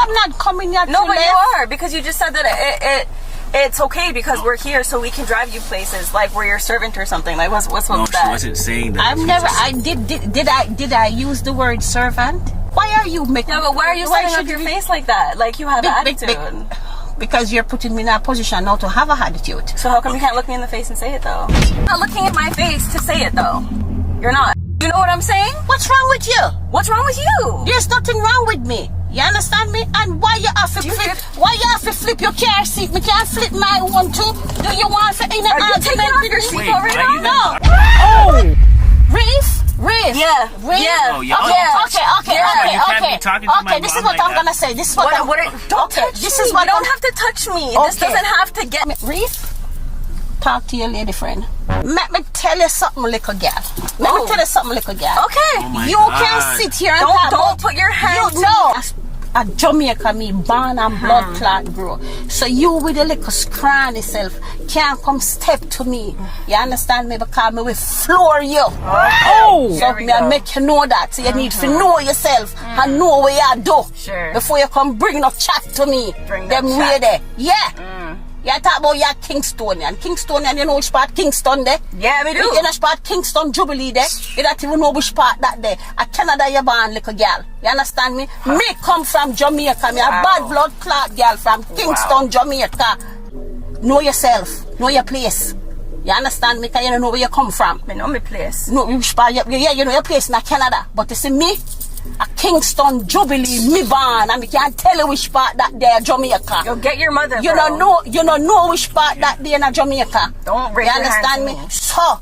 I'm not coming here. No, but you are, because you just said that it's okay because we're here, so we can drive you places like we're your servant or something. Like what's No, with that? she wasn't saying that. I've never. I did I use the word servant? Why are you making? Yeah, but why are you setting up your face like that? Like you have attitude. Because you're putting me in a position now to have a attitude. So how come you can't look me in the face and say it though? You're not looking at my face to say it though. You're not. You know what I'm saying? What's wrong with you? What's wrong with you? There's nothing wrong with me. You understand me? And why you have to flip? Why you have to flip your car seat? Me can't flip my one too. Do you want to in an argument with your me? seatbelt right now? No. Oh, Reef. Yeah. Reef. Yeah. Oh, yeah. Okay. You can't be talking to my this is mom what like I'm that. gonna say. This is what I'm. Don't touch This me. is what You don't have to touch me. This Okay. doesn't have to get me. Reef, talk to your lady friend. Let me tell you something, little girl. Let me tell you something, little girl. Okay. Oh my You God. can sit here and Don't put your hands. No. A Jamaica me born and blood clot grow. So you with a little scrawny self can't come step to me. You understand me? Because me will floor you. Oh, So me I make you know that. So you need to know yourself and know what you do. Sure. Before you come bring no chat to me. Bring them no way chat. there. Yeah. You talk about your Kingstonian. Kingstonian, you know which part Kingston there? Yeah, we do. You know which part Kingston Jubilee there? You don't even know which part that there. A Canada you born, little girl. You understand me? Me come from Jamaica. Me a bad blood clot girl from Kingston, Jamaica. Know yourself. Know your place. You understand me? Because you don't know where you come from. I know my place. No, which part? Yeah, you know your place in Canada. But you see me? A Kingston Jubilee, me born, and me can't tell you which part that there Jamaica. You'll get your mother. You don't know which part that there in Jamaica. Don't raise you your hand understand to me? me. So,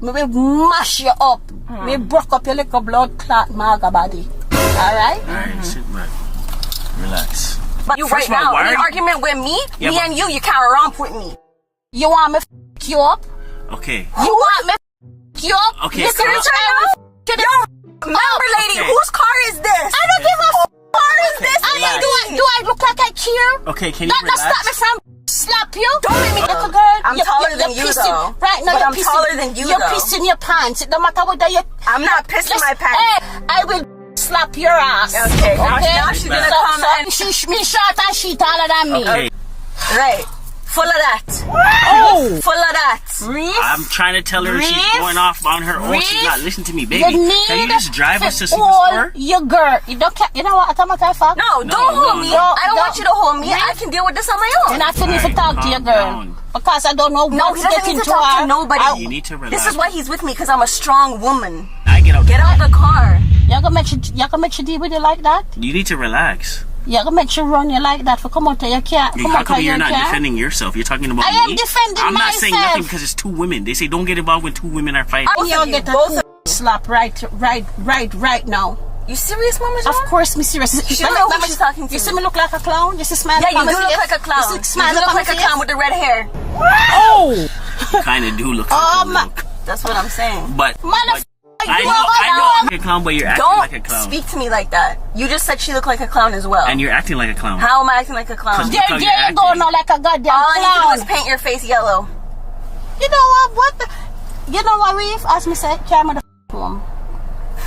me will mash you up. Me broke up your little blood clot maga body. Alright? Alright, sit back. Relax. But you First right of all, now why in are an you- argument with me, Yeah, me but- and you can't romp with me. You want me f you up? Okay. You want me f you up? Okay, You so- serious right now? Remember, lady, okay. whose car is this? I don't give a f car is this? relax. do I look like I care? Okay, can you That relax? stop me from slap you. Don't make me little girl. I'm taller than you, pissing, though. Right now, But you're I'm pissing, taller than you, You're though. pissing your pants. It don't matter whether you. I'm not pissing my pants. Hey, I will slap your ass. Okay, now she's gonna come and- me short and she taller than me. Okay. Right. Full of that. Oh, Full of that. Reef. I'm trying to tell her she's Reef. going off on her own. She's Reef. not listening to me, baby. You need Can you just drive us to see the hold store? your girl. You don't care. You know what? I'm a for. No, don't hold me. no. I don't want you to hold me. I can deal with this on my own. You're not for me to Alright, talk to your calm girl. down. Because I don't know No, what's he doesn't getting need to to talk her. to nobody. You need to relax. This is why he's with me, because I'm a strong woman. I get out. Get out the car. You're gonna make she deal with you like that? You need to relax. You're gonna make she run you like that for come out to your car. How come you're not defending yourself? You're talking about I me. am defending I'm not saying myself. nothing because it's two women. They say don't get involved when two women are fighting. Both You'll of you, get a both slap right now. You serious, Mama Of John? course, me serious. She don't know who she's talking to. You see me look like a clown? You see smile Yeah, you on my do look face? like a clown. You see You smile do look on my like a face? clown with the red hair. Oh! Kind of do look. Oh, like a look. That's what I'm saying. But Motherfucker, I you know I'm know a clown, but you're acting Don't like a clown. speak to me like that. You just said she looked like a clown as well. And you're acting like a clown. How am I acting like a clown? 'Cause There Because you're you go acting. now like a goddamn All I need to clown. do is paint your face yellow. You know what? You know what, Reef? As me say, carry me the home.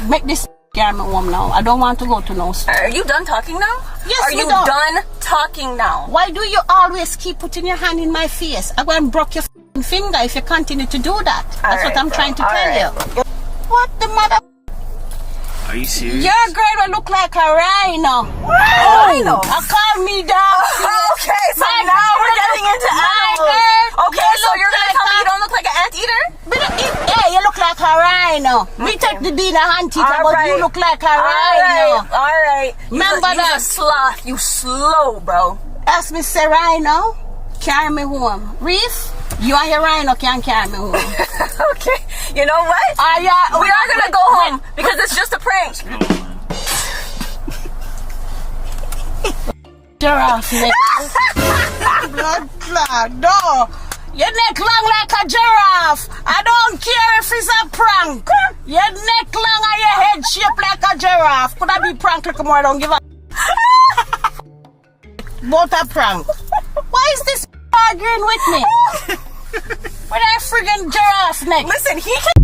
Make this carry me home now. I don't want to go to no store. Are you done talking now? Yes, Are we you done. done talking now? Why do you always keep putting your hand in my face? I'm going to break your finger if you continue to do that. That's what I'm trying to tell you. What the mother? Are you serious? Your girl will look like a rhino. Rhino? Call me dog. Okay, so My now we're girl- getting into my animals. girl, Okay, you so look you're gonna like tell me a- you don't look like an anteater? Yeah, you look like a rhino. Me take the bean and hunt it, but you look like a rhino. Alright. Remember You're that. a sloth. You slow, bro. Ask me, say rhino, carry me home. Reef, you and your rhino can carry me home. Okay. You know what? We are gonna go home because it's just a prank. Oh, man. Giraffe neck. Blood clot, no. Your neck long like a giraffe. I don't care if it's a prank. Your neck long and your head shaped like a giraffe. Could I be prank like more? I don't give a about a prank. Why is this arguing with me? With a friggin' giraffe neck? Listen, he can